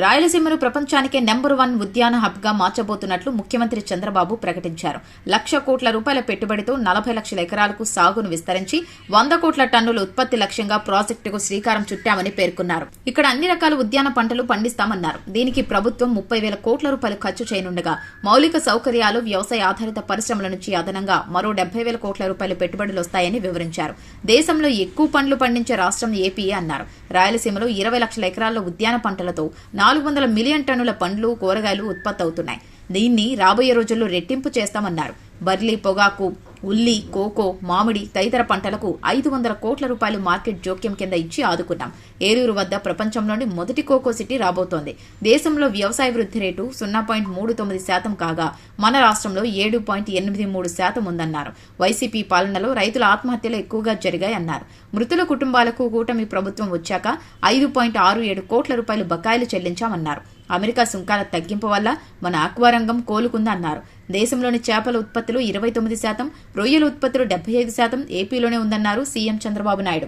రాయలసీమను ప్రపంచానికే నెంబర్ 1 ఉద్యాన హబ్గా మార్చబోతున్నట్లు ముఖ్యమంత్రి చంద్రబాబు ప్రకటించారు. 1,00,000 కోట్ల రూపాయల పెట్టుబడితో 40 లక్షల ఎకరాలకు సాగును విస్తరించి 100 కోట్ల టన్నుల ఉత్పత్తి లక్ష్యంగా ప్రాజెక్టుకు శ్రీకారం చుట్టామని పేర్కొన్నారు. ఇక్కడ అన్ని రకాల ఉద్యాన పంటలు పండిస్తామన్నారు. దీనికి ప్రభుత్వం 30,000 కోట్ల రూపాయలు ఖర్చు చేయనుండగా మౌలిక సౌకర్యాలు, వ్యవసాయ ఆధారిత పరిశ్రమల నుంచి అదనంగా మరో 70,000 కోట్ల రూపాయల పెట్టుబడులు వస్తాయని వివరించారు. దేశంలో ఎక్కువ పండ్లు పండించే రాష్ట్రం ఏపీయే అన్నారు. రాయలసీమలో 20 లక్షల ఎకరాల్లో ఉద్యాన పంటలతో 400 మిలియన్ టన్నుల పండ్లు, కూరగాయలు ఉత్పత్తి అవుతున్నాయి. దీన్ని రాబోయే రోజుల్లో రెట్టింపు చేస్తామన్నారు. బర్లీ, పొగాకు, ఉల్లి, కోకో, మామిడి తదితర పంటలకు 500 కోట్ల రూపాయలు మార్కెట్ జోక్యం కింద ఇచ్చి ఆదుకున్నాం. ఏలూరు వద్ద ప్రపంచంలోని మొదటి కోకో సిటీ రాబోతోంది. దేశంలో వ్యవసాయ వృద్ధి రేటు 0.39% కాగా మన రాష్ట్రంలో 7.83% ఉందన్నారు. వైసీపీ పాలనలో రైతుల ఆత్మహత్యలు ఎక్కువగా జరిగాయన్నారు. మృతుల కుటుంబాలకు కూటమి ప్రభుత్వం వచ్చాక 5.67 కోట్ల రూపాయలు బకాయిలు చెల్లించామన్నారు. అమెరికా సుంకాల తగ్గింపు వల్ల మన ఆక్వా రంగం కోలుకుందన్నారు. దేశంలోని చేపల ఉత్పత్తులు 29%, రొయ్యల ఉత్పత్తులు 75% ఏపీలోనే ఉందన్నారు సీఎం చంద్రబాబు నాయుడు.